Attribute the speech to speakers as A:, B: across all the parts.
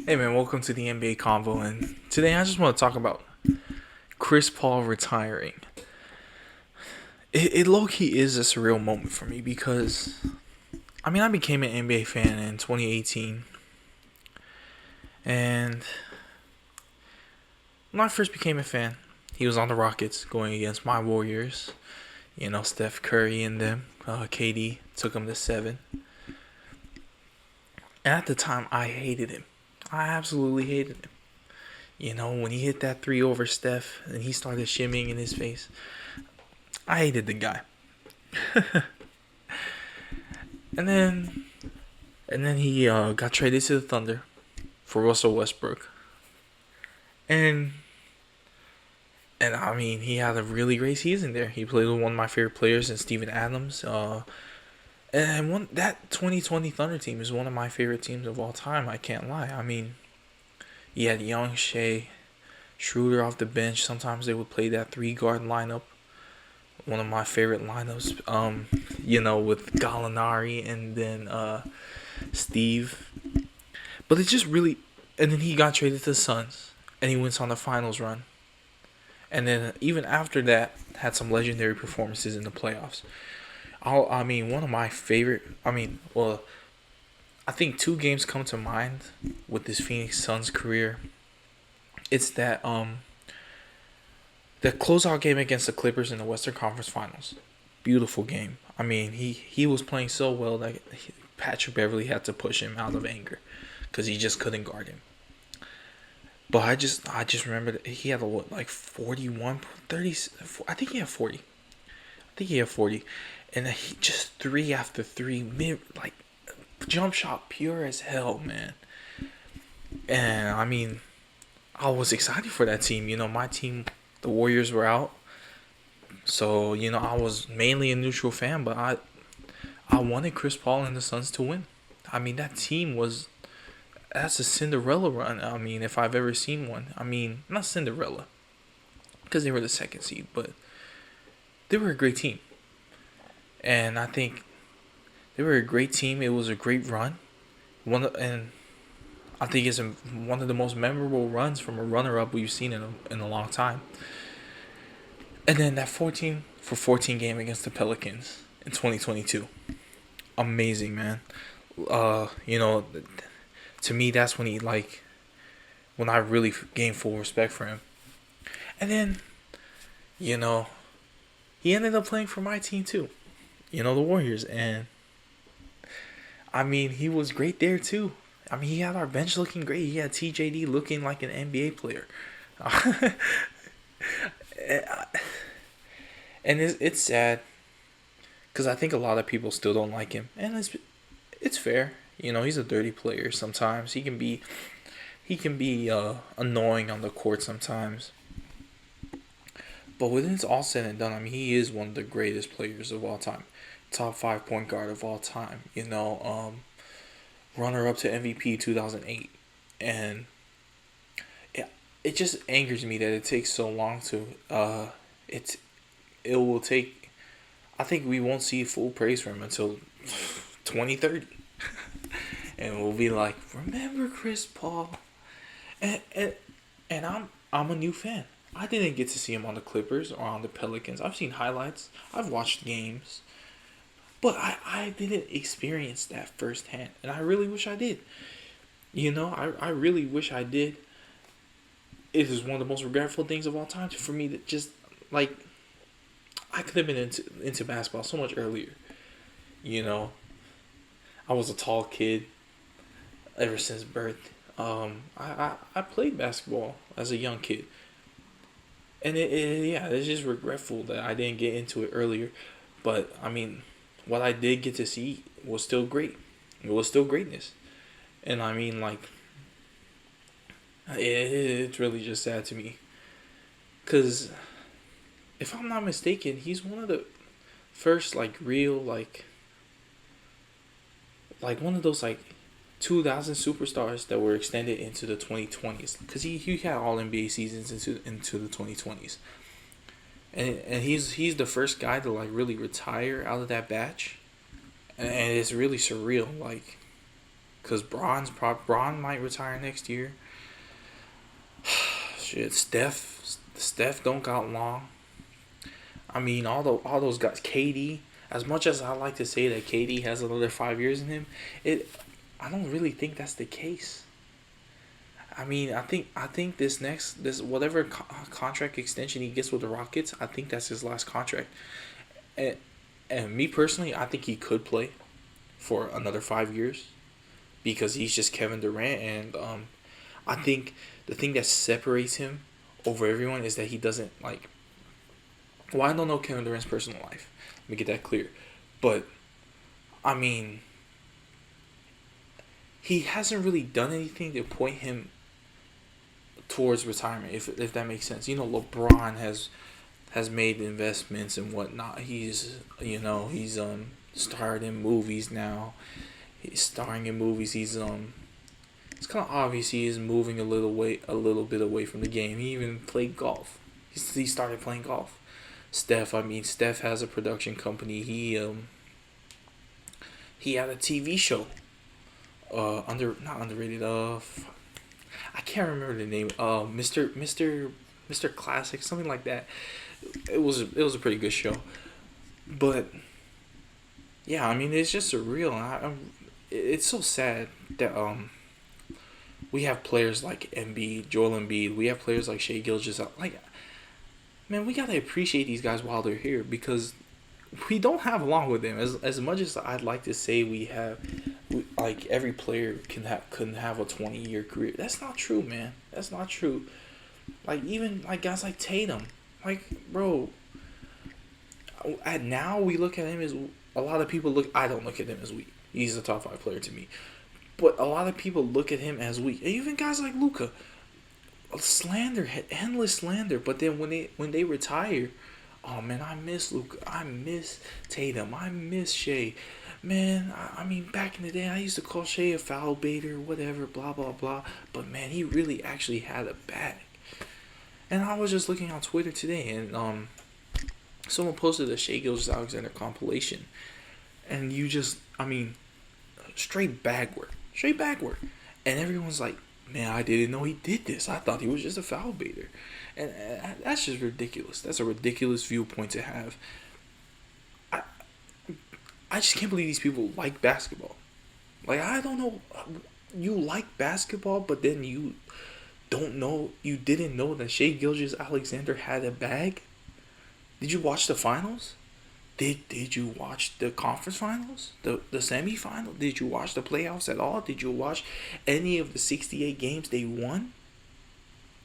A: Hey man, welcome to the NBA Convo, and today I just want to talk about Chris Paul retiring. It low key is a surreal moment for me because I became an NBA fan in 2018, and when I first became a fan, he was on the Rockets going against my Warriors. Steph Curry and them. KD took him to 7, and at the time I hated him. I absolutely hated him. When he hit that three over Steph and he started shimmying in his face, I hated the guy. And then he got traded to the Thunder for Russell Westbrook. And he had a really great season there. He played with one of my favorite players in Steven Adams. That 2020 Thunder team is one of my favorite teams of all time. I can't lie. He had Young, Shea, Schroeder off the bench. Sometimes they would play that three guard lineup. One of my favorite lineups. With Gallinari and then Steve. But it just really. And then he got traded to the Suns, and he went on the finals run. And then even after that, had some legendary performances in the playoffs. One of my favorite. I think two games come to mind with this Phoenix Suns career. It's the closeout game against the Clippers in the Western Conference Finals. Beautiful game. He was playing so well that Patrick Beverly had to push him out of anger because he just couldn't guard him. But I just remember that he had 41, 30. I think he had 40. And then he just three after three, jump shot pure as hell, man. And I was excited for that team. My team, the Warriors, were out, so I was mainly a neutral fan, but I wanted Chris Paul and the Suns to win. That team was that's a Cinderella run. If I've ever seen one. Not Cinderella, because they were the second seed, but they were a great team. And I think they were a great team. It was a great run. And I think it's one of the most memorable runs from a runner-up we've seen in a long time. And then that 14-for-14 game against the Pelicans in 2022. Amazing, man. Uh, you know, to me, that's when I really gained full respect for him. And then, you know, he ended up playing for my team too. The Warriors, and he was great there too. He had our bench looking great. He had TJD looking like an NBA player. And it's sad because I think a lot of people still don't like him, and it's fair. He's a dirty player. Sometimes he can be annoying on the court sometimes. But when it's all said and done, he is one of the greatest players of all time, top five point guard of all time. Runner up to MVP 2008, and it just angers me that it takes so long to it will take. I think we won't see full praise from him until 2030, and we'll be like, remember Chris Paul, and and, and I'm a new fan. I didn't get to see him on the Clippers or on the Pelicans. I've seen highlights. I've watched games. But I didn't experience that firsthand. And I really wish I did. I really wish I did. It is one of the most regretful things of all time for me that just, like, I could have been into basketball so much earlier. You know, I was a tall kid ever since birth. I played basketball as a young kid. And yeah, it's just regretful that I didn't get into it earlier. But, what I did get to see was still great. It was still greatness. And it's really just sad to me. Because, if I'm not mistaken, he's one of the first, real, one of those, 2000 superstars that were extended into the 2020s. Because he had all NBA seasons into the 2020s. And he's the first guy to, really retire out of that batch. And it's really surreal. Cause Bron might retire next year. Shit, Steph don't got long. I mean, all those guys. KD. As much as I like to say that KD has another 5 years in him, it I don't really think that's the case. I mean, I think this whatever contract extension he gets with the Rockets, I think that's his last contract. And, and me personally, I think he could play for another 5 years because he's just Kevin Durant, and I think the thing that separates him over everyone is that he doesn't like. Well, I don't know Kevin Durant's personal life. Let me get that clear, but I mean, he hasn't really done anything to point him towards retirement, if that makes sense. LeBron has made investments and whatnot. He's starred in movies now. He's starring in movies. It's kind of obvious he is moving a little bit away from the game. He even played golf. He started playing golf. Steph has a production company. He had a TV show. Not underrated. I can't remember the name. Mr. Classic, something like that. It was a pretty good show, but yeah, I mean it's just surreal. It's so sad that we have players like Joel Embiid. We have players like Shea Gilgeous. Like, man, we gotta appreciate these guys while they're here because we don't have long with them. As much as I'd like to say like every player couldn't have a 20-year career. That's not true, man. That's not true. Like even like guys like Tatum, like bro. Now we look at him as a lot of people look. I don't look at him as weak. He's a top 5 player to me, but a lot of people look at him as weak. And even guys like Luka, endless slander. But then when they retire, oh man, I miss Luka. I miss Tatum. I miss Shea. Man, I mean, back in the day, I used to call Shea a foul baiter, whatever, blah, blah, blah. But, man, he really actually had a bag. And I was just looking on Twitter today, and someone posted a Shea Gilgeous-Alexander compilation. And straight bag work. Straight bag work. And everyone's like, man, I didn't know he did this. I thought he was just a foul baiter. And that's just ridiculous. That's a ridiculous viewpoint to have. I just can't believe these people like basketball. Like, I don't know. You like basketball, but then you didn't know that Shea Gilgeous-Alexander had a bag? Did you watch the finals? Did you watch the conference finals? The semifinal? Did you watch the playoffs at all? Did you watch any of the 68 games they won?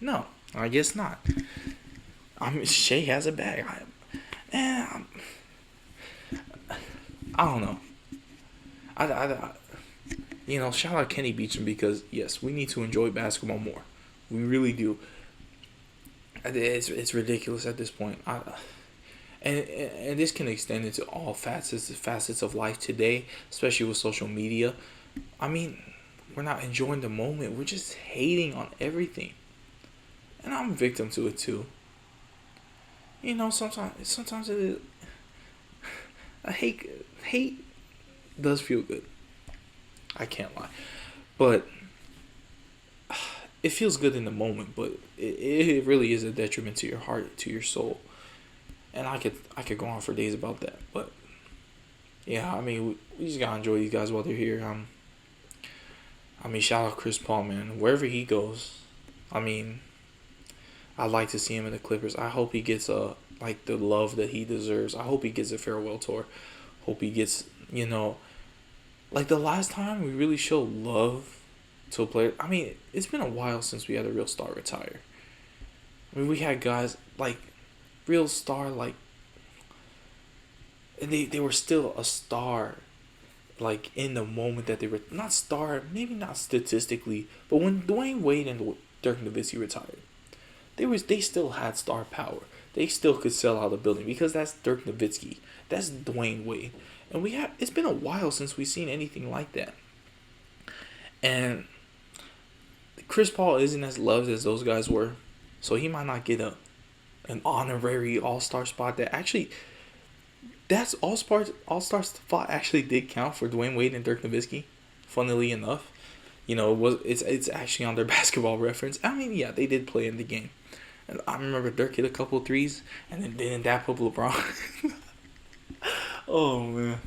A: No, I guess not. Shea has a bag. I don't know. Shout out Kenny Beecham because yes, we need to enjoy basketball more. We really do. It's ridiculous at this point. And this can extend into all facets of life today, especially with social media. I mean, we're not enjoying the moment. We're just hating on everything, and I'm a victim to it too. Sometimes it is. Hate does feel good. I can't lie, but it feels good in the moment. But it really is a detriment to your heart, to your soul, and I could go on for days about that. But yeah, I mean, we just gotta enjoy these guys while they're here. Shout out Chris Paul, man. Wherever he goes, I'd like to see him in the Clippers. I hope he gets the love that he deserves. I hope he gets a farewell tour. Hope he gets, like the last time we really showed love to a player. I mean, it's been a while since we had a real star retire. I mean, we had guys like real star, like, and they were still a star, like in the moment that they were not star, maybe not statistically, but when Dwayne Wade and Dirk Nowitzki retired, they still had star power. They still could sell out a building because that's Dirk Nowitzki. That's Dwayne Wade. And it's been a while since we've seen anything like that. And Chris Paul isn't as loved as those guys were. So he might not get an honorary all-star spot. That's all-star spot actually did count for Dwayne Wade and Dirk Nowitzki. Funnily enough, it's actually on their basketball reference. I mean, yeah, they did play in the game. And I remember Dirk hit a couple threes, and then didn't dap up LeBron. Oh man,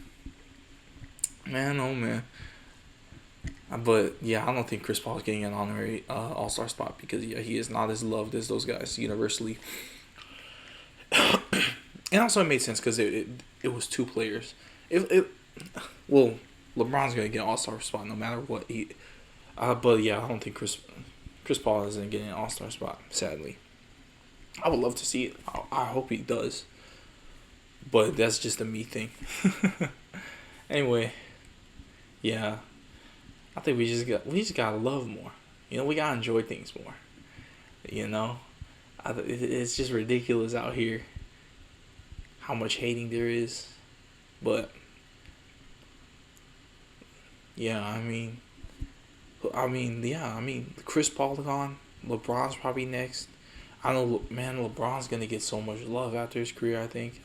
A: man, oh man. But yeah, I don't think Chris Paul is getting an honorary All Star spot because yeah, he is not as loved as those guys universally. And also, it made sense because it was two players. Well, LeBron's gonna get an All Star spot no matter what. But yeah, I don't think Chris Paul isn't getting an All Star spot. Sadly, I would love to see it. I hope he does. But that's just a me thing. Anyway, yeah, I think we just gotta love more. We gotta enjoy things more. You know, it's just ridiculous out here how much hating there is. But yeah, Chris Paul gone. LeBron's probably next. I know, man. LeBron's gonna get so much love after his career. I think.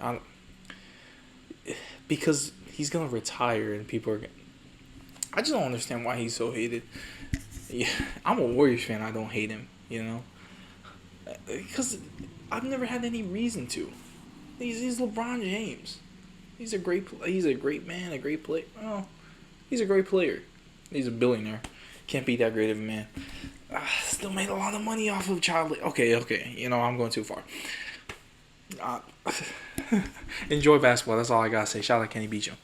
A: Because he's gonna retire and people are. I just don't understand why he's so hated. Yeah, I'm a Warriors fan. I don't hate him. Because I've never had any reason to. He's LeBron James. He's a great man, a great player. Oh, he's a great player. He's a billionaire. Can't be that great of a man. Still made a lot of money off of child. Okay. I'm going too far. Enjoy basketball. That's all I gotta say. Shout out Kenny Beecham.